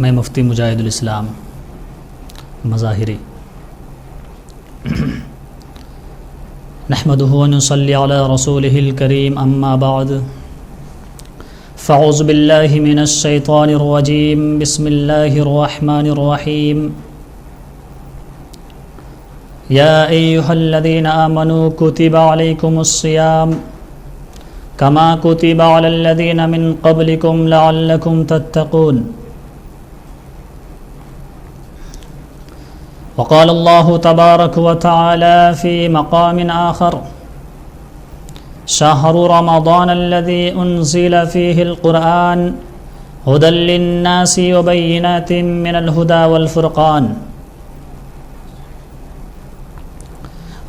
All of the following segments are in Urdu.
میں مفتی مجاہد الاسلام مظاہری نحمده ونصلي على رسوله الكريم اما بعد فاعوذ بالله من الشيطان الرجيم بسم الله الرحمن الرحيم يا أيها الذين آمنوا كتب عليكم الصيام كما كتب على الذين من قبلكم لعلكم تتقون وقال الله تبارك وتعالى في مقام آخر شهر رمضان الذي أنزل فيه القرآن هدى للناس وبينات من الهدى والفرقان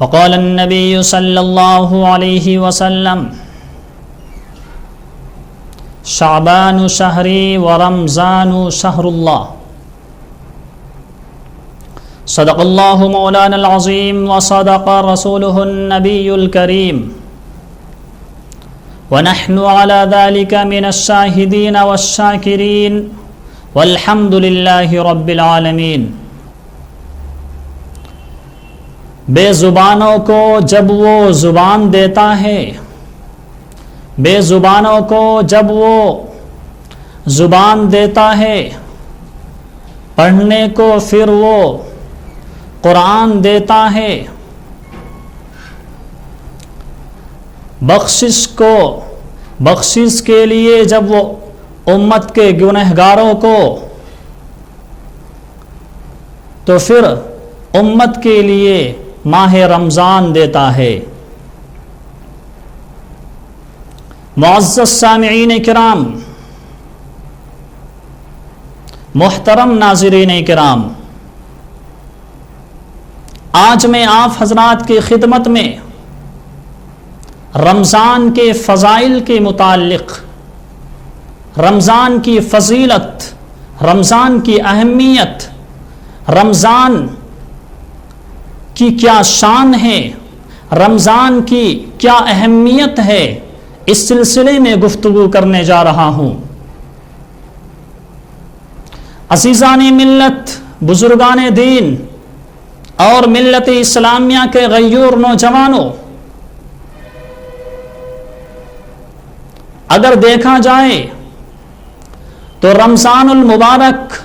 وقال النبي صلى الله عليه وسلم شعبان شهري ورمضان شهر الله صدق الله مولانا العظيم وصدق رسوله النبي الكريم ونحن على ذلك من الشاهدين والشاكرين والحمد لله رب العالمين. بے زبانوں کو جب وہ زبان دیتا ہے، بے زبانوں کو جب وہ زبان دیتا ہے، پڑھنے کو پھر وہ قرآن دیتا ہے، بخشش کے لیے جب وہ امت کے گنہگاروں کو، تو پھر امت کے لیے ماہ رمضان دیتا ہے. معزز سامعین کرام، محترم ناظرین کرام، آج میں آپ حضرات کی خدمت میں رمضان کے فضائل کے متعلق، رمضان کی فضیلت، رمضان کی اہمیت، رمضان کی کیا شان ہے، رمضان کی کیا اہمیت ہے، اس سلسلے میں گفتگو کرنے جا رہا ہوں. عزیزان ملت، بزرگان دین اور ملت اسلامیہ کے غیور نوجوانوں، اگر دیکھا جائے تو رمضان المبارک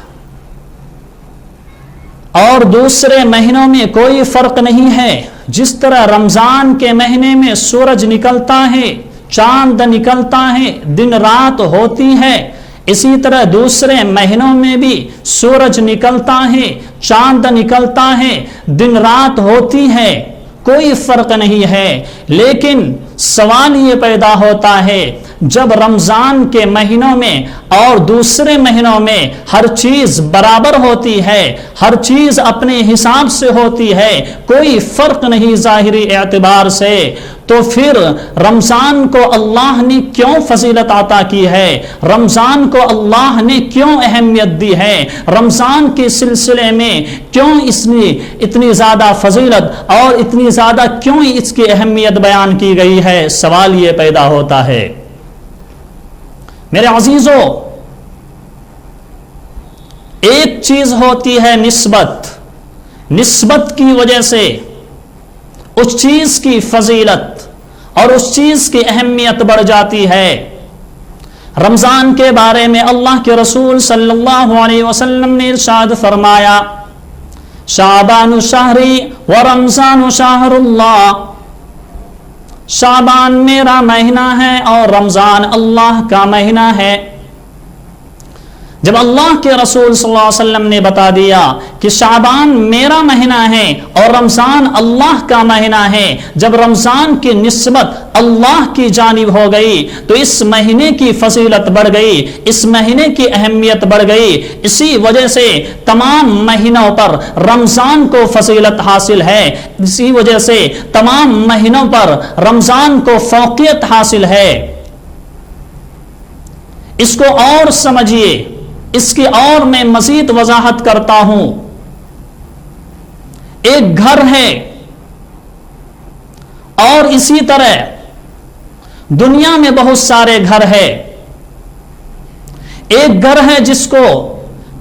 اور دوسرے مہینوں میں کوئی فرق نہیں ہے. جس طرح رمضان کے مہینے میں سورج نکلتا ہے، چاند نکلتا ہے، دن رات ہوتی ہے، اسی طرح دوسرے مہینوں میں بھی سورج نکلتا ہے، چاند نکلتا ہے، دن رات ہوتی ہے، کوئی فرق نہیں ہے. لیکن سوال یہ پیدا ہوتا ہے، جب رمضان کے مہینوں میں اور دوسرے مہینوں میں ہر چیز برابر ہوتی ہے، ہر چیز اپنے حساب سے ہوتی ہے، کوئی فرق نہیں ظاہری اعتبار سے، تو پھر رمضان کو اللہ نے کیوں فضیلت عطا کی ہے، رمضان کو اللہ نے کیوں اہمیت دی ہے، رمضان کے سلسلے میں کیوں اس نے اتنی زیادہ فضیلت اور اتنی زیادہ کیوں اس کی اہمیت بیان کی گئی ہے، سوال یہ پیدا ہوتا ہے. میرے عزیزو، ایک چیز ہوتی ہے نسبت کی وجہ سے اس چیز کی فضیلت اور اس چیز کی اہمیت بڑھ جاتی ہے. رمضان کے بارے میں اللہ کے رسول صلی اللہ علیہ وسلم نے ارشاد فرمایا، شعبان شہری و رمضان شہر اللہ، شعبان میرا مہینہ ہے اور رمضان اللہ کا مہینہ ہے. جب اللہ کے رسول صلی اللہ علیہ وسلم نے بتا دیا کہ شعبان میرا مہینہ ہے اور رمضان اللہ کا مہینہ ہے، جب رمضان کی نسبت اللہ کی جانب ہو گئی تو اس مہینے کی فضیلت بڑھ گئی، اس مہینے کی اہمیت بڑھ گئی. اسی وجہ سے تمام مہینوں پر رمضان کو فضیلت حاصل ہے، اسی وجہ سے تمام مہینوں پر رمضان کو فوقیت حاصل ہے. اس کو اور سمجھیے، اس کی اور میں مزید وضاحت کرتا ہوں. ایک گھر ہے اور اسی طرح دنیا میں بہت سارے گھر ہے. ایک گھر ہے جس کو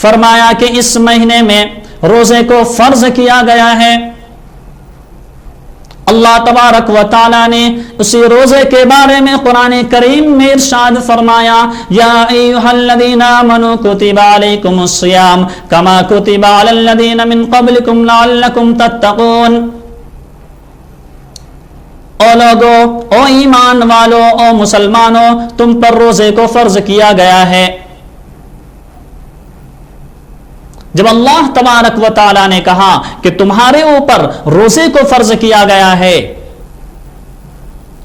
فرمایا کہ اس مہینے میں روزے کو فرض کیا گیا ہے۔ اللہ تبارک و تعالی نے اسی روزے کے بارے میں قرآن کریم میں ارشاد فرمایا، یا ایھا الذین آمنوا کتب علیکم الصیام کما کتب علی الذین من قبلکم لعلکم تتقون۔ او لوگو، او ایمان والو، او مسلمانوں، تم پر روزے کو فرض کیا گیا ہے۔ جب اللہ تبارک و تعالی نے کہا کہ تمہارے اوپر روزے کو فرض کیا گیا ہے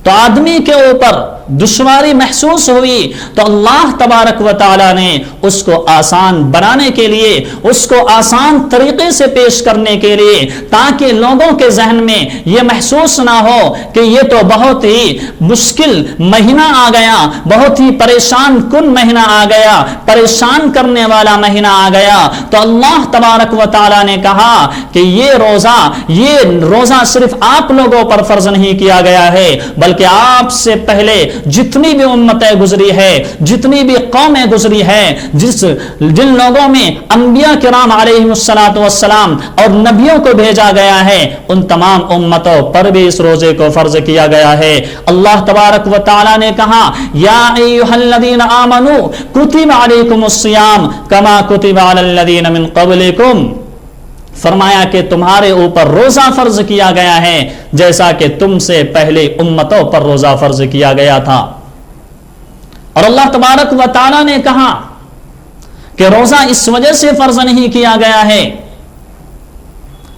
تو آدمی کے اوپر دشواری محسوس ہوئی، تو اللہ تبارک و تعالی نے اس کو آسان بنانے کے لیے، اس کو آسان طریقے سے پیش کرنے کے لیے، تاکہ لوگوں کے ذہن میں یہ محسوس نہ ہو کہ یہ تو بہت ہی مشکل مہینہ آ گیا، بہت ہی پریشان کن مہینہ آ گیا، پریشان کرنے والا مہینہ آ گیا، تو اللہ تبارک و تعالی نے کہا کہ یہ روزہ صرف آپ لوگوں پر فرض نہیں کیا گیا ہے، بلکہ آپ سے پہلے جتنی بھی امتیں گزری ہے، جتنی بھی قومیں گزری ہے، جن لوگوں میں انبیاء کرام علیہم الصلاۃ والسلام اور نبیوں کو بھیجا گیا ہے، ان تمام امتوں پر بھی اس روزے کو فرض کیا گیا ہے۔ اللہ تبارک و تعالی نے کہا، یا ایھا الذین آمنوا کتب علیکم الصیام کما کتب علی الذین من قبلکم، فرمایا کہ تمہارے اوپر روزہ فرض کیا گیا ہے جیسا کہ تم سے پہلے امتوں پر روزہ فرض کیا گیا تھا۔ اور اللہ تبارک و تعالی نے کہا کہ روزہ اس وجہ سے فرض نہیں کیا گیا ہے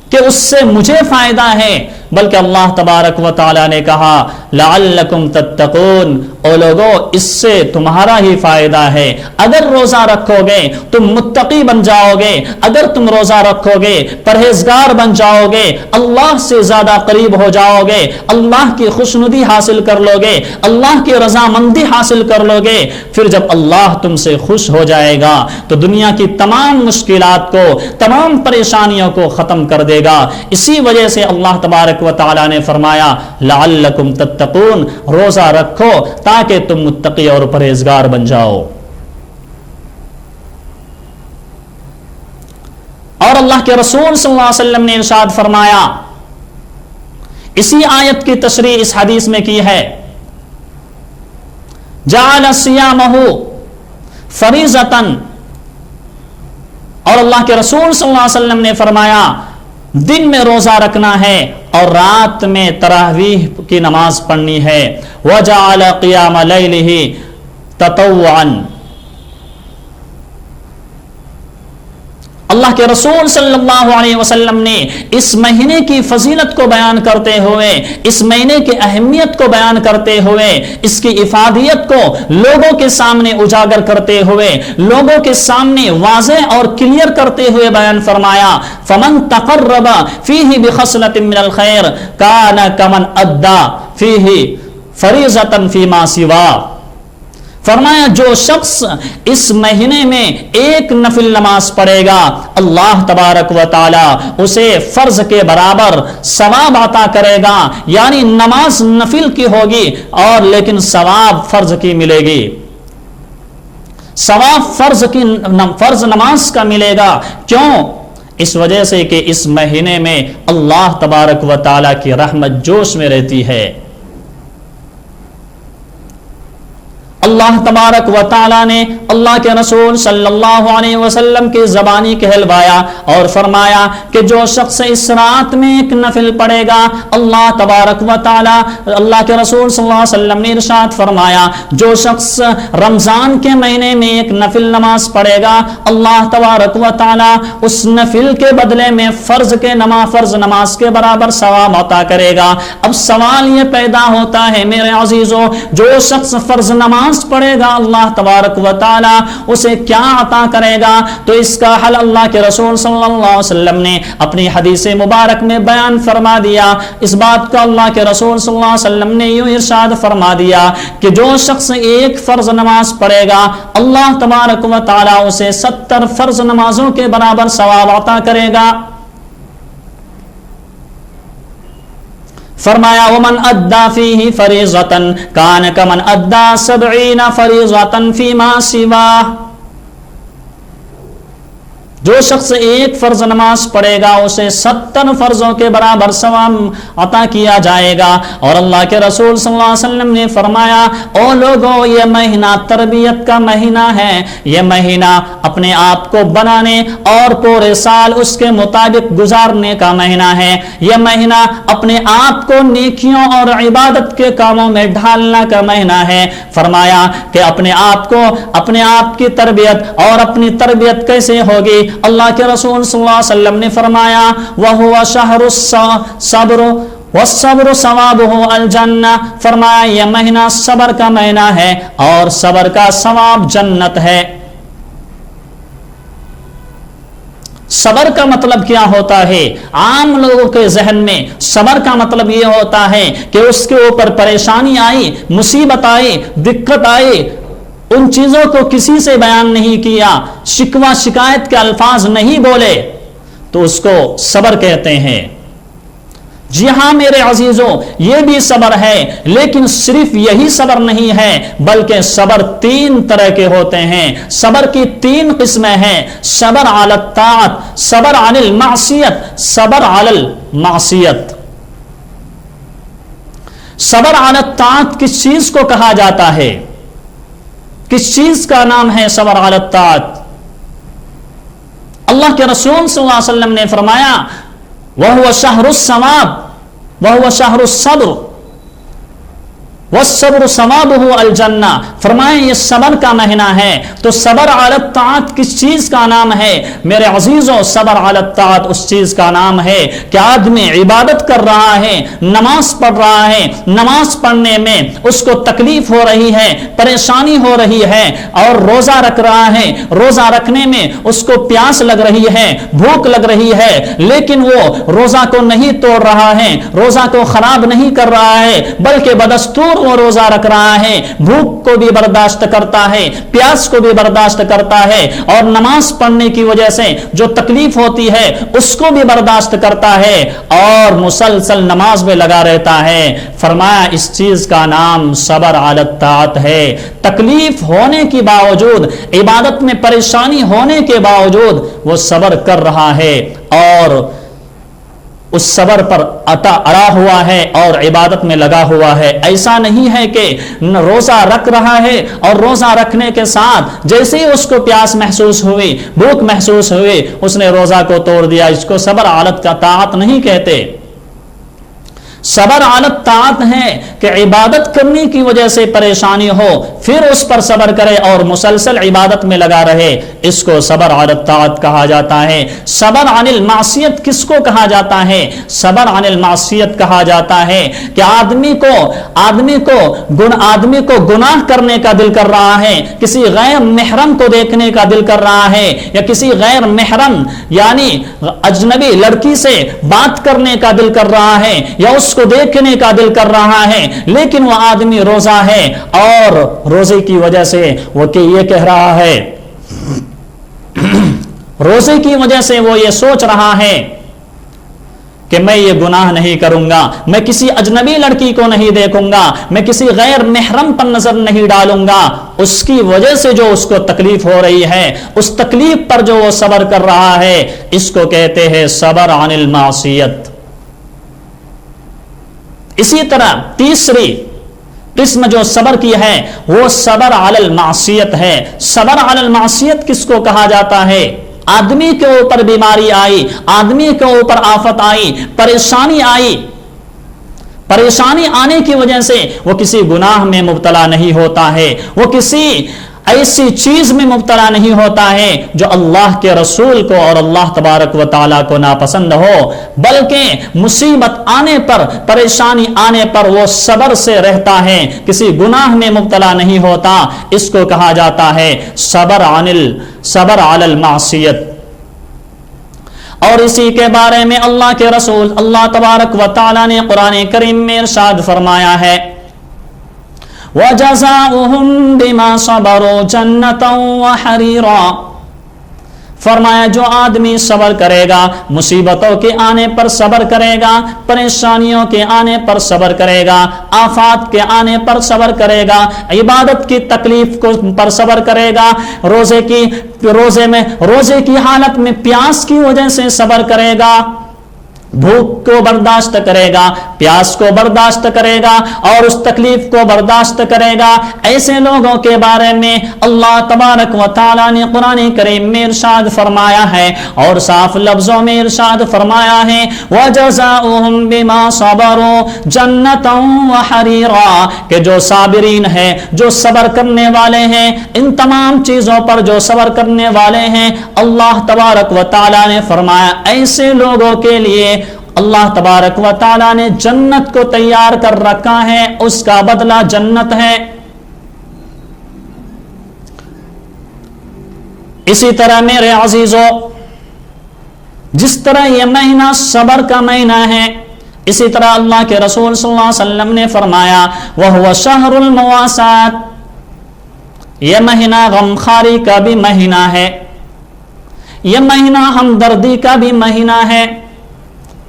کہ اس سے مجھے فائدہ ہے، بلکہ اللہ تبارک و تعالی نے کہا لعلکم تتقون، او لوگو اس سے تمہارا ہی فائدہ ہے۔ اگر روزہ رکھو گے تم متقی بن جاؤ گے، اگر تم روزہ رکھو گے پرہیزگار بن جاؤ گے، اللہ سے زیادہ قریب ہو جاؤ گے، اللہ کی خوشنودی حاصل کر لو گے، اللہ کی رضامندی حاصل کر لو گے۔ پھر جب اللہ تم سے خوش ہو جائے گا تو دنیا کی تمام مشکلات کو، تمام پریشانیوں کو ختم کر دے گا۔ اسی وجہ سے اللہ تبارک و تعالی نے فرمایا لعلکم تتقون، روزہ رکھو تاکہ تم متقی اور پرہیزگار بن جاؤ۔ اور اللہ کے رسول صلی اللہ علیہ وسلم نے ارشاد فرمایا، اسی آیت کی تشریح اس حدیث میں کی ہے، جعل صیامہ فریضۃ، اور اللہ کے رسول صلی اللہ علیہ وسلم نے فرمایا دن میں روزہ رکھنا ہے اور رات میں تراویح کی نماز پڑھنی ہے، وجعل قیام لیلہ تطوعا۔ اللہ کے رسول صلی اللہ علیہ وسلم نے اس مہینے کی فضیلت کو بیان کرتے ہوئے، اس مہینے کی اہمیت کو بیان کرتے ہوئے، اس کی افادیت کو لوگوں کے سامنے اجاگر کرتے ہوئے، لوگوں کے سامنے واضح اور کلیئر کرتے ہوئے بیان فرمایا، فمن تقرب فیہ بخصلۃ من الخیر کان کمن ادی فیہ فریضۃ فیما سوا۔ فرمایا جو شخص اس مہینے میں ایک نفل نماز پڑھے گا، اللہ تبارک و تعالی اسے فرض کے برابر ثواب عطا کرے گا، یعنی نماز نفل کی ہوگی اور لیکن ثواب فرض کی ملے گی، ثواب فرض نماز کا ملے گا۔ کیوں؟ اس وجہ سے کہ اس مہینے میں اللہ تبارک و تعالی کی رحمت جوش میں رہتی ہے۔ اللہ تبارک و تعالی نے اللہ کے رسول صلی اللہ علیہ وسلم کی زبانی کہلوایا اور فرمایا کہ جو شخص اس رات میں ایک نفل پڑھے گا، اللہ تبارک و تعالی، اللہ کے رسول صلی اللہ علیہ وسلم نے ارشاد فرمایا جو شخص رمضان کے مہینے میں ایک نفل نماز پڑھے گا، اللہ تبارک و تعالی اس نفل کے بدلے میں فرض نماز کے برابر ثواب عطا کرے گا۔ اب سوال یہ پیدا ہوتا ہے میرے عزیزوں، جو شخص فرض نماز پڑھے گا اللہ تبارک و تعالی اسے کیا عطا کرے گا؟ تو اس کا حل اللہ کے رسول صلی اللہ علیہ وسلم نے اپنی حدیث مبارک میں بیان فرما دیا۔ اس بات کا اللہ کے رسول صلی اللہ علیہ وسلم نے یوں ارشاد فرما دیا کہ جو شخص ایک فرض نماز پڑھے گا، اللہ تبارک و تعالی اسے 70 فرض نمازوں کے برابر ثواب عطا کرے گا۔ فرمایا ومن ادا فیہ فریضۃ کان کمن ادا 70 فریضۃ فیما سوا۔ جو شخص ایک فرض نماز پڑھے گا اسے 70 فرضوں کے برابر ثواب عطا کیا جائے گا۔ اور اللہ کے رسول صلی اللہ علیہ وسلم نے فرمایا، او لوگوں، یہ مہینہ تربیت کا مہینہ ہے، یہ مہینہ اپنے آپ کو بنانے اور پورے سال اس کے مطابق گزارنے کا مہینہ ہے، یہ مہینہ اپنے آپ کو نیکیوں اور عبادت کے کاموں میں ڈھالنا کا مہینہ ہے۔ فرمایا کہ اپنے آپ کی تربیت، اور اپنی تربیت کیسے ہوگی؟ اللہ کے رسول صلی اللہ علیہ وسلم نے فرمایا، وَهُوَ شَهْرُ الصَّبْرِ وَالصَّبْرُ ثَوَابُهُ الْجَنَّةُ، فرمایا یہ مہینہ صبر کا مہینہ ہے اور صبر کا ثواب جنت ہے۔ صبر کا مطلب کیا ہوتا ہے؟ عام لوگوں کے ذہن میں صبر کا مطلب یہ ہوتا ہے کہ اس کے اوپر پریشانی آئی، مصیبت آئی، دقت آئی، ان چیزوں کو کسی سے بیان نہیں کیا، شکوہ شکایت کے الفاظ نہیں بولے تو اس کو صبر کہتے ہیں۔ جی ہاں میرے عزیزوں، یہ بھی صبر ہے، لیکن صرف یہی صبر نہیں ہے، بلکہ صبر 3 طرح کے ہوتے ہیں۔ صبر کی 3 قسمیں ہیں: صبر علی الطاعت، صبر عن المعصیت، صبر علی المعصیت۔ صبر علی الطاعت کس چیز کو کہا جاتا ہے؟ کس چیز کا نام ہے صبر علی الطاعت؟ اللہ کے رسول صلی اللہ علیہ وسلم نے فرمایا، وَهُوَ شَهْرُ الثَّوَابِ وَهُوَ شَهْرُ الصَّبْرِ وَالصَّبْرُ ثَوَابُهُ الْجَنَّةُ، فرمائیں یہ صبر کا مہینہ ہے۔ تو صبر علی الطاعت کس چیز کا نام ہے؟ میرے عزیزوں، صبر علی الطاعت اس چیز کا نام ہے کہ آدمی عبادت کر رہا ہے، نماز پڑھ رہا ہے، نماز پڑھنے میں اس کو تکلیف ہو رہی ہے، پریشانی ہو رہی ہے، اور روزہ رکھ رہا ہے، روزہ رکھنے میں اس کو پیاس لگ رہی ہے، بھوک لگ رہی ہے، لیکن وہ روزہ کو نہیں توڑ رہا ہے، روزہ کو خراب نہیں کر رہا ہے، بلکہ بدستور وہ روزہ رکھ رہا ہے، بھوک کو بھی برداشت کرتا ہے، پیاس کو بھی برداشت کرتا ہے، اور نماز پڑھنے کی وجہ سے جو تکلیف ہوتی ہے اس کو بھی برداشت کرتا ہے، اور مسلسل نماز میں لگا رہتا ہے۔ فرمایا اس چیز کا نام صبر علی الطاعت ہے۔ تکلیف ہونے کے باوجود، عبادت میں پریشانی ہونے کے باوجود وہ صبر کر رہا ہے، اور اس صبر پر اڑا ہوا ہے اور عبادت میں لگا ہوا ہے۔ ایسا نہیں ہے کہ روزہ رکھ رہا ہے اور روزہ رکھنے کے ساتھ جیسے ہی اس کو پیاس محسوس ہوئی، بھوک محسوس ہوئی، اس نے روزہ کو توڑ دیا۔ اس کو صبر علی الطاعت نہیں کہتے۔ صبر علی الطاعت ہے کہ عبادت کرنے کی وجہ سے پریشانی ہو، پھر اس پر صبر کرے اور مسلسل عبادت میں لگا رہے، اس کو صبر علی الطاعت کہا جاتا ہے۔ صبر عن المعصیت کس کو کہا جاتا ہے؟ صبر عن المعصیت کہا جاتا ہے کہ آدمی کو گناہ کرنے کا دل کر رہا ہے، کسی غیر محرم کو دیکھنے کا دل کر رہا ہے، یا کسی غیر محرم یعنی اجنبی لڑکی سے بات کرنے کا دل کر رہا ہے، یا اس کو دیکھنے کا دل کر رہا ہے، لیکن وہ آدمی روزہ ہے، اور روزے کی وجہ سے وہ یہ کہہ رہا ہے، روزے کی وجہ سے وہ یہ سوچ رہا ہے کہ میں یہ گناہ نہیں کروں گا، میں کسی اجنبی لڑکی کو نہیں دیکھوں گا، میں کسی غیر محرم پر نظر نہیں ڈالوں گا۔ اس کی وجہ سے جو اس کو تکلیف ہو رہی ہے، اس تکلیف پر جو وہ صبر کر رہا ہے، اس کو کہتے ہیں صبر عن المعصیت۔ اسی طرح تیسری قسم جو صبر کی ہے وہ صبر علی المعصیت ہے۔ صبر علی المعصیت کس کو کہا جاتا ہے؟ آدمی کے اوپر بیماری آئی، آدمی کے اوپر آفت آئی، پریشانی آئی، پریشانی آنے کی وجہ سے وہ کسی گناہ میں مبتلا نہیں ہوتا ہے، وہ کسی ایسی چیز میں مبتلا نہیں ہوتا ہے جو اللہ کے رسول کو اور اللہ تبارک و تعالیٰ کو ناپسند ہو، بلکہ مصیبت آنے پر، پریشانی آنے پر وہ صبر سے رہتا ہے، کسی گناہ میں مبتلا نہیں ہوتا۔ اس کو کہا جاتا ہے صبر علی المعصیت۔ اور اسی کے بارے میں اللہ کے رسول اللہ تبارک و تعالیٰ نے قرآن کریم میں ارشاد فرمایا ہے، وَجَزَاؤُهُمْ بِمَا صَبَرُوا جَنَّةً وَحَرِيرًا فرمایا جو آدمی صبر کرے گا، مصیبتوں کے آنے پر صبر کرے گا، پریشانیوں کے آنے پر صبر کرے گا، آفات کے آنے پر صبر کرے گا، عبادت کی تکلیف پر صبر کرے گا، روزے کی حالت میں پیاس کی وجہ سے صبر کرے گا، بھوک کو برداشت کرے گا، پیاس کو برداشت کرے گا اور اس تکلیف کو برداشت کرے گا، ایسے لوگوں کے بارے میں اللہ تبارک و تعالی نے قرآن کریم میں ارشاد فرمایا ہے اور صاف لفظوں میں ارشاد فرمایا ہے وَجَزَاؤُهُمْ بِمَا صَبَرُوا جَنَّةً وَحَرِيرًا، کہ جو صابرین ہیں، جو صبر کرنے والے ہیں، ان تمام چیزوں پر جو صبر کرنے والے ہیں، اللہ تبارک و تعالی نے فرمایا ایسے لوگوں کے لیے اللہ تبارک و تعالی نے جنت کو تیار کر رکھا ہے، اس کا بدلہ جنت ہے۔ اسی طرح میرے عزیزو، جس طرح یہ مہینہ صبر کا مہینہ ہے، اسی طرح اللہ کے رسول صلی اللہ علیہ وسلم نے فرمایا وَهُوَ شَهْرُ الْمَوَاسَاتِ، یہ مہینہ غمخواری کا بھی مہینہ ہے، یہ مہینہ ہمدردی کا بھی مہینہ ہے۔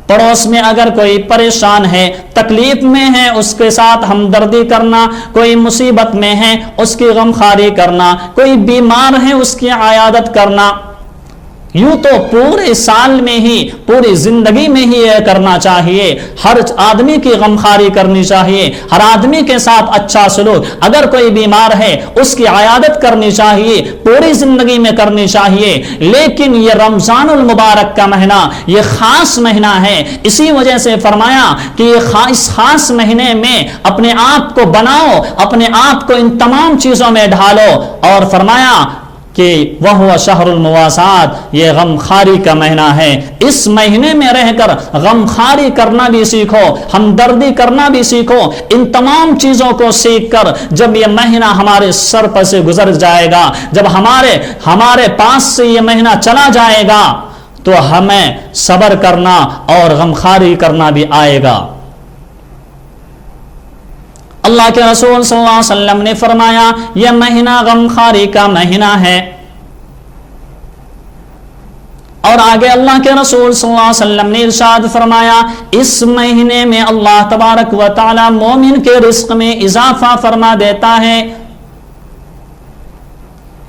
پڑوس میں اگر کوئی پریشان ہے، تکلیف میں ہے، اس کے ساتھ ہمدردی کرنا، کوئی مصیبت میں ہے اس کی غمخواری کرنا، کوئی بیمار ہے اس کی عیادت کرنا، یوں تو پورے سال میں ہی، پوری زندگی میں ہی یہ کرنا چاہیے، ہر آدمی کی غمخواری کرنی چاہیے، ہر آدمی کے ساتھ اچھا سلوک، اگر کوئی بیمار ہے اس کی عیادت کرنی چاہیے، پوری زندگی میں کرنی چاہیے۔ لیکن یہ رمضان المبارک کا مہینہ یہ خاص مہینہ ہے، اسی وجہ سے فرمایا کہ اس خاص مہینے میں اپنے آپ کو بناؤ، اپنے آپ کو ان تمام چیزوں میں ڈھالو، اور فرمایا کہ وَهُوَ شَهْرُ الْمُوَاسَاتِ، یہ غمخواری کا مہینہ ہے، اس مہینے میں رہ کر غمخواری کرنا بھی سیکھو، ہمدردی کرنا بھی سیکھو، ان تمام چیزوں کو سیکھ کر جب یہ مہینہ ہمارے سر پر سے گزر جائے گا، جب ہمارے پاس سے یہ مہینہ چلا جائے گا تو ہمیں صبر کرنا اور غمخواری کرنا بھی آئے گا۔ اللہ کے رسول صلی اللہ علیہ وسلم نے فرمایا یہ مہینہ غمخواری کا مہینہ ہے، اور آگے اللہ کے رسول صلی اللہ علیہ وسلم نے ارشاد فرمایا اس مہینے میں اللہ تبارک و تعالی مومن کے رزق میں اضافہ فرما دیتا ہے،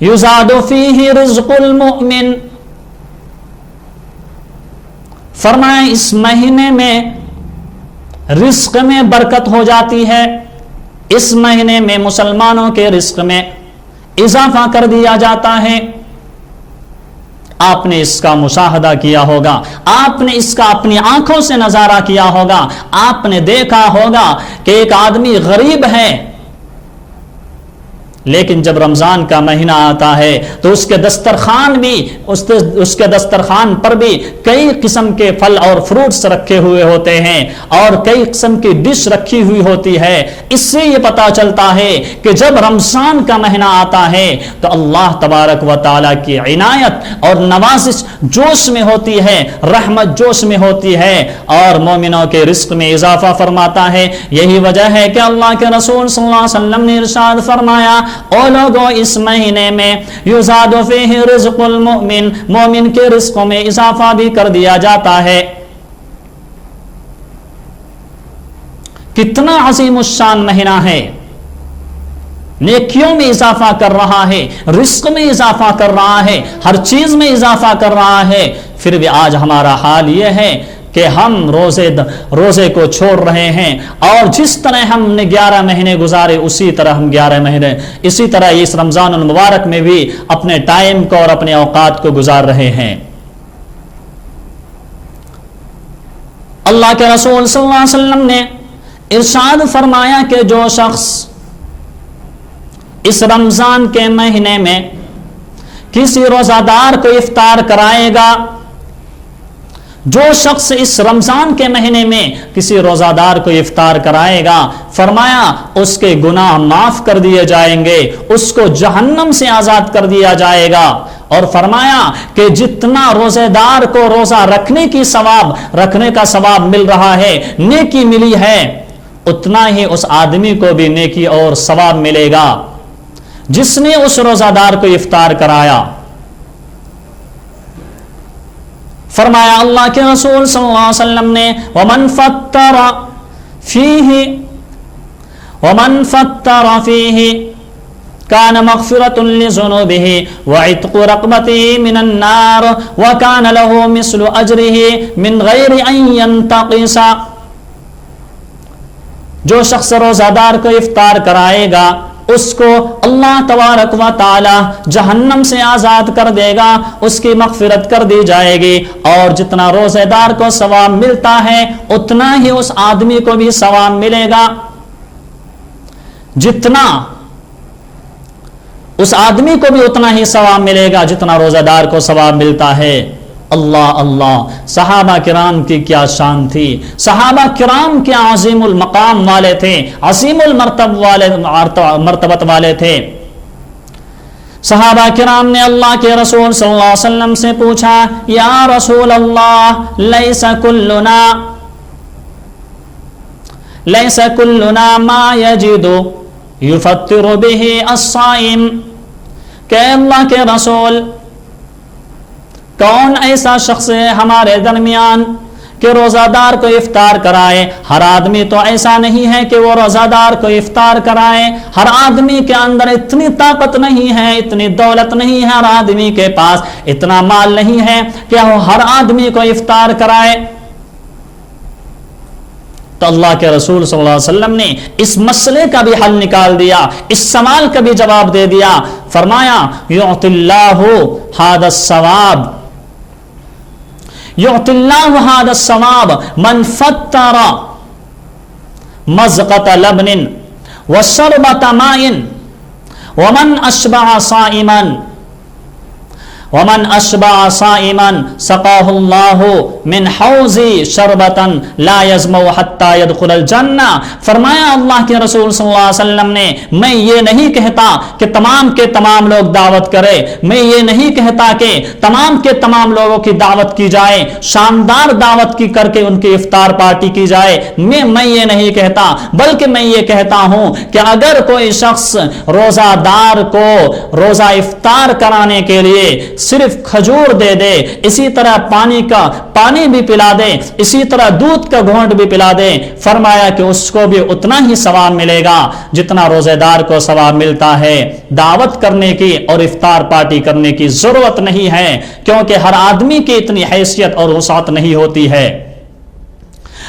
یزاد فیہ رزق المؤمن، فرمایا اس مہینے میں رزق میں برکت ہو جاتی ہے، اس مہینے میں مسلمانوں کے رزق میں اضافہ کر دیا جاتا ہے۔ آپ نے اس کا مشاہدہ کیا ہوگا، آپ نے اس کا اپنی آنکھوں سے نظارہ کیا ہوگا، آپ نے دیکھا ہوگا کہ ایک آدمی غریب ہے، لیکن جب رمضان کا مہینہ آتا ہے تو اس کے دسترخوان پر بھی کئی قسم کے پھل اور فروٹس رکھے ہوئے ہوتے ہیں اور کئی قسم کی ڈش رکھی ہوئی ہوتی ہے۔ اس سے یہ پتا چلتا ہے کہ جب رمضان کا مہینہ آتا ہے تو اللہ تبارک و تعالی کی عنایت اور نوازش جوش میں ہوتی ہے، رحمت جوش میں ہوتی ہے اور مومنوں کے رزق میں اضافہ فرماتا ہے۔ یہی وجہ ہے کہ اللہ کے رسول صلی اللہ علیہ وسلم نے ارشاد فرمایا او لوگوں اس مہینے میں یزاد فیہ رزق المؤمن، مومن کے رزقوں میں اضافہ بھی کر دیا جاتا ہے۔ کتنا عظیم الشان مہینہ ہے، نیکیوں میں اضافہ کر رہا ہے، رزق میں اضافہ کر رہا ہے، ہر چیز میں اضافہ کر رہا ہے، پھر بھی آج ہمارا حال یہ ہے کہ ہم روزے کو چھوڑ رہے ہیں، اور جس طرح ہم نے 11 مہینے گزارے اسی طرح ہم 11 مہینے اسی طرح اس رمضان المبارک میں بھی اپنے ٹائم کو اور اپنے اوقات کو گزار رہے ہیں۔ اللہ کے رسول صلی اللہ علیہ وسلم نے ارشاد فرمایا کہ جو شخص اس رمضان کے مہینے میں کسی روزہ دار کو افطار کرائے گا، جو شخص اس رمضان کے مہینے میں کسی روزہ دار کو افطار کرائے گا، فرمایا اس کے گناہ معاف کر دیے جائیں گے، اس کو جہنم سے آزاد کر دیا جائے گا، اور فرمایا کہ جتنا روزے دار کو روزہ رکھنے کا ثواب مل رہا ہے، نیکی ملی ہے، اتنا ہی اس آدمی کو بھی نیکی اور ثواب ملے گا جس نے اس روزہ دار کو افطار کرایا۔ فرمایا اللہ کے رسول صلی اللہ علیہ وسلم نے ومن فطر فیہ کان مغفرۃ لذنوبہ وعتق رقبتہ من النار وکان لہ مثل اجرہ من غیر ان ینتقص. جو شخص روزہ دار کو افطار کرائے گا اس کو اللہ تبارک و تعالی جہنم سے آزاد کر دے گا، اس کی مغفرت کر دی جائے گی، اور جتنا روزہ دار کو ثواب ملتا ہے اتنا ہی اس آدمی کو بھی ثواب ملے گا، جتنا اس آدمی کو بھی اتنا ہی ثواب ملے گا جتنا روزہ دار کو ثواب ملتا ہے. اللہ اللہ، صحابہ کرام کی کیا شان تھی، صحابہ کرام کیا عظیم المقام والے تھے، عظیم مرتبت والے تھے. صحابہ کرام نے اللہ کے رسول صلی اللہ علیہ وسلم سے پوچھا، یا رسول اللہ لیس کلنا ما یجد یفطر بہ الصائم. کہ اللہ کے رسول، کون ایسا شخص ہے ہمارے درمیان کہ روزہ دار کو افطار کرائے؟ ہر آدمی تو ایسا نہیں ہے کہ وہ روزہ دار کو افطار کرائے، ہر آدمی کے اندر اتنی طاقت نہیں ہے، اتنی دولت نہیں ہے، ہر آدمی کے پاس اتنا مال نہیں ہے کہ وہ ہر آدمی کو افطار کرائے. تو اللہ کے رسول صلی اللہ علیہ وسلم نے اس مسئلے کا بھی حل نکال دیا، اس سوال کا بھی جواب دے دیا. فرمایا یعطی اللہ ھذا الثواب، یعطی اللہ ھذا الثواب من فطر مزقۃ لبن وشربۃ ماء ومن اشبع صائما ومن اشبع صائما سقاہ اللہ من حوض شربتا لا یظمأ حتی یدخل الجنہ. فرمایا اللہ کے رسول صلی اللہ علیہ وسلم نے، میں یہ نہیں کہتا کہ تمام کے تمام لوگ دعوت کرے، میں یہ نہیں کہتا کہ تمام کے تمام لوگوں کی دعوت کی جائے، شاندار دعوت کی کر کے ان کی افطار پارٹی کی جائے، میں یہ نہیں کہتا، بلکہ میں یہ کہتا ہوں کہ اگر کوئی شخص روزہ دار کو روزہ افطار کرانے کے لیے صرف کھجور دے دے، اسی طرح پانی بھی پلا دے، اسی طرح دودھ کا گھونٹ بھی پلا دے، فرمایا کہ اس کو بھی اتنا ہی ثواب ملے گا جتنا روزہ دار کو ثواب ملتا ہے. دعوت کرنے کی اور افطار پارٹی کرنے کی ضرورت نہیں ہے، کیونکہ ہر آدمی کی اتنی حیثیت اور وسعت نہیں ہوتی ہے.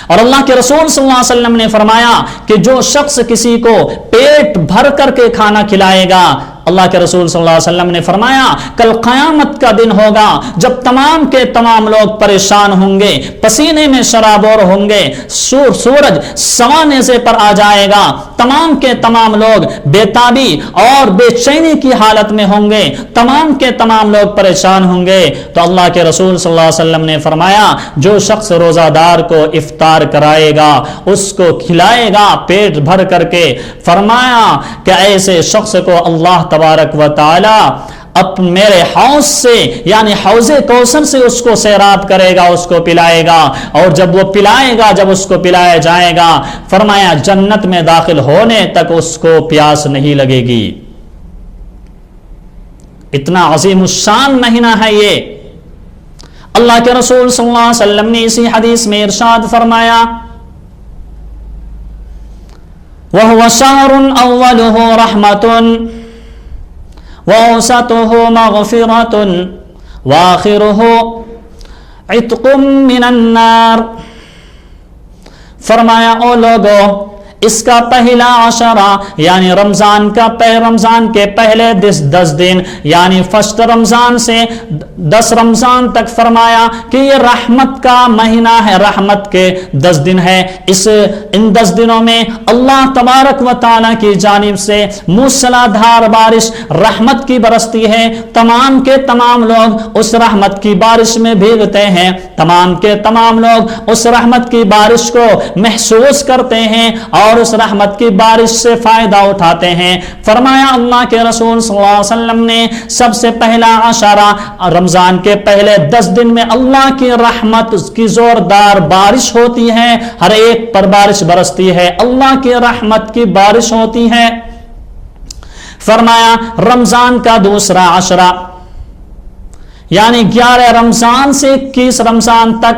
اور اللہ کے رسول صلی اللہ علیہ وسلم نے فرمایا کہ جو شخص کسی کو پیٹ بھر کر کے کھانا کھلائے گا، اللہ کے رسول صلی اللہ علیہ وسلم نے فرمایا کل قیامت کا دن ہوگا جب تمام کے تمام لوگ پریشان ہوں گے، پسینے میں شرابور ہوں گے، سورج سوانے سے پر آ جائے گا، تمام کے تمام لوگ بےتابی اور بے چینی کی حالت میں ہوں گے، تمام کے تمام لوگ پریشان ہوں گے. تو اللہ کے رسول صلی اللہ علیہ وسلم نے فرمایا جو شخص روزہ دار کو افطار کرائے گا، اس کو کھلائے گا پیٹ بھر کر کے، فرمایا کہ ایسے شخص کو اللہ تبارک و تعالی میرے حوض سے یعنی حوض کوثر سے اس کو سیراب کرے گا، اس کو پلائے گا، اور جب وہ پلائے گا، جب اس کو پلایا جائے گا، فرمایا جنت میں داخل ہونے تک اس کو پیاس نہیں لگے گی. اتنا عظیم الشان مہینہ ہے یہ. اللہ کے رسول صلی اللہ علیہ وسلم نے اسی حدیث میں ارشاد فرمایا وَهُوَ شَهْرٌ أَوَّلُهُ رَحْمَةٌ وَأَوْسَطُهُ مَغْفِرَةٌ وَآخِرُهُ عِتْقٌ مِّنَ النَّارِ. فرمایا او لوگو، اس کا پہلا عشرہ یعنی رمضان کے پہلے 10 دن یعنی فرسٹ رمضان سے 10 رمضان تک فرمایا کہ یہ رحمت کا مہینہ ہے، رحمت کے 10 دن ہے. ان 10 دنوں میں اللہ تبارک و تعالی کی جانب سے موسلادھار بارش رحمت کی برستی ہے. تمام کے تمام لوگ اس رحمت کی بارش میں بھیگتے ہیں، تمام کے تمام لوگ اس رحمت کی بارش کو محسوس کرتے ہیں اور اس رحمت کی بارش سے فائدہ اٹھاتے ہیں. فرمایا اللہ کے رسول صلی اللہ علیہ وسلم نے سب سے پہلا عشرہ رمضان کے پہلے 10 دن میں اللہ کی رحمت کی زوردار بارش ہوتی ہے، ہر ایک پر بارش برستی ہے، اللہ کی رحمت کی بارش ہوتی ہے. فرمایا رمضان کا دوسرا عشرہ یعنی 11 رمضان سے 21 رمضان تک،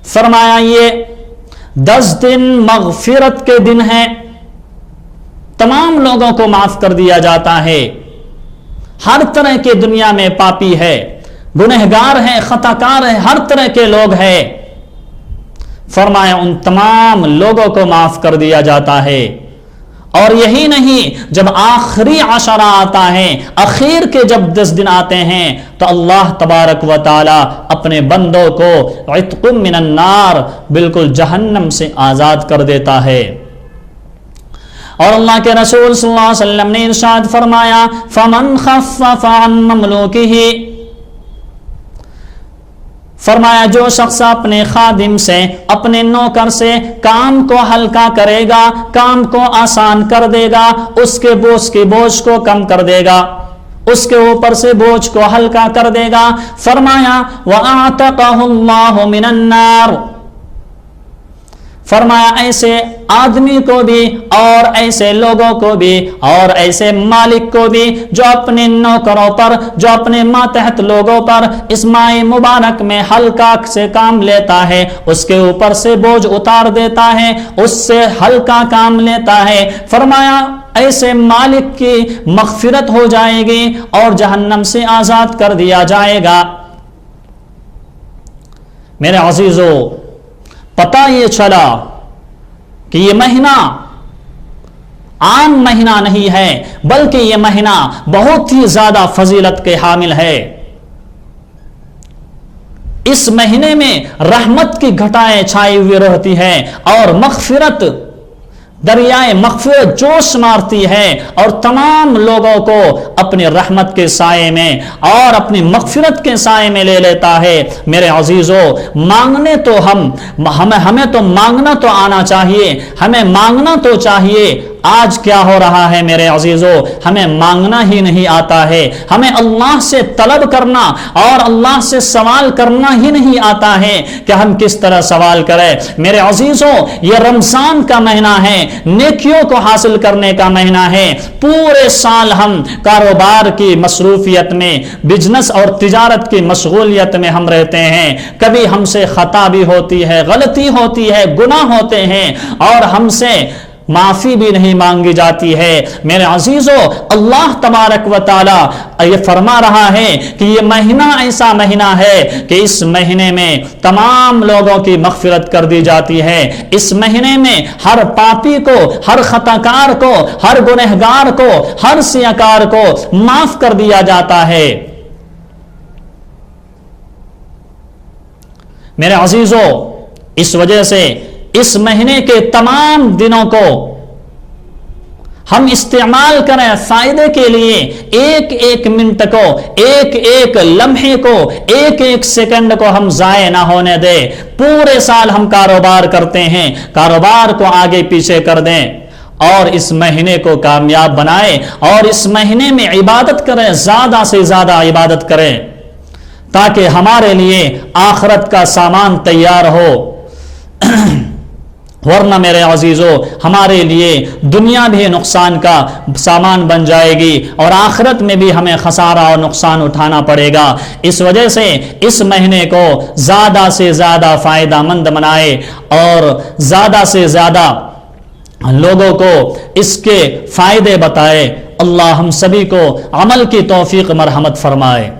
فرمایا یہ 10 دن مغفرت کے دن ہیں، تمام لوگوں کو معاف کر دیا جاتا ہے، ہر طرح کے دنیا میں پاپی ہے، گنہگار ہے، خطا کار ہے، ہر طرح کے لوگ ہیں، فرمایا ان تمام لوگوں کو معاف کر دیا جاتا ہے۔ اور یہی نہیں، جب آخری عشرہ آتا ہے، اخیر کے جب 10 دن آتے ہیں، تو اللہ تبارک و تعالی اپنے بندوں کو عتق من النار، بالکل جہنم سے آزاد کر دیتا ہے۔ اور اللہ کے رسول صلی اللہ علیہ وسلم نے ارشاد فرمایا فَمَنْ خَفَّفَ عَنْ مَمْلُوكِهِ، فرمایا جو شخص اپنے خادم سے، اپنے نوکر سے کام کو ہلکا کرے گا، کام کو آسان کر دے گا، اس کے بوجھ کو کم کر دے گا، اس کے اوپر سے بوجھ کو ہلکا کر دے گا، فرمایا وَأَعْتَقَهُ اللَّهُ مِنَ النَّارِ، فرمایا ایسے آدمی کو بھی اور ایسے لوگوں کو بھی اور ایسے مالک کو بھی جو اپنے نوکروں پر، جو اپنے ماتحت لوگوں پر اس ماہ مبارک میں ہلکا سے کام لیتا ہے، اس کے اوپر سے بوجھ اتار دیتا ہے، اس سے ہلکا کام لیتا ہے، فرمایا ایسے مالک کی مغفرت ہو جائے گی اور جہنم سے آزاد کر دیا جائے گا۔ میرے عزیزو، پتہ یہ چلا کہ یہ مہینہ عام مہینہ نہیں ہے، بلکہ یہ مہینہ بہت ہی زیادہ فضیلت کے حامل ہے۔ اس مہینے میں رحمت کی گھٹائیں چھائی ہوئی رہتی ہیں اور مغفرت، دریائے مغفرت جوش مارتی ہے اور تمام لوگوں کو اپنی رحمت کے سائے میں اور اپنی مغفرت کے سائے میں لے لیتا ہے۔ میرے عزیزو، مانگنے تو ہمیں تو مانگنا تو آنا چاہیے، ہمیں مانگنا تو چاہیے۔ آج کیا ہو رہا ہے میرے عزیزو، ہمیں مانگنا ہی نہیں آتا ہے، ہمیں اللہ سے طلب کرنا اور اللہ سے سوال کرنا ہی نہیں آتا ہے کہ ہم کس طرح سوال کریں۔ میرے عزیزو، یہ رمضان کا مہینہ ہے، نیکیوں کو حاصل کرنے کا مہینہ ہے۔ پورے سال ہم کاروبار کی مصروفیت میں، بزنس اور تجارت کی مشغولیت میں ہم رہتے ہیں، کبھی ہم سے خطا بھی ہوتی ہے، غلطی ہوتی ہے، گناہ ہوتے ہیں اور ہم سے معافی بھی نہیں مانگی جاتی ہے۔ میرے عزیزو، اللہ تبارک و تعالی یہ فرما رہا ہے کہ یہ مہینہ ایسا مہینہ ہے کہ اس مہینے میں تمام لوگوں کی مغفرت کر دی جاتی ہے۔ اس مہینے میں ہر پاپی کو، ہر خطا کار کو، ہر گنہگار کو، ہر سیاکار کو معاف کر دیا جاتا ہے۔ میرے عزیزو، اس وجہ سے اس مہینے کے تمام دنوں کو ہم استعمال کریں فائدے کے لیے، ایک ایک منٹ کو، ایک ایک لمحے کو، ایک ایک سیکنڈ کو ہم ضائع نہ ہونے دیں۔ پورے سال ہم کاروبار کرتے ہیں، کاروبار کو آگے پیچھے کر دیں اور اس مہینے کو کامیاب بنائیں اور اس مہینے میں عبادت کریں، زیادہ سے زیادہ عبادت کریں تاکہ ہمارے لیے آخرت کا سامان تیار ہو۔ ورنہ میرے عزیزو، ہمارے لیے دنیا بھی نقصان کا سامان بن جائے گی اور آخرت میں بھی ہمیں خسارہ اور نقصان اٹھانا پڑے گا۔ اس وجہ سے اس مہینے کو زیادہ سے زیادہ فائدہ مند بنائے اور زیادہ سے زیادہ لوگوں کو اس کے فائدے بتائے۔ اللہ ہم سبھی کو عمل کی توفیق مرحمت فرمائے۔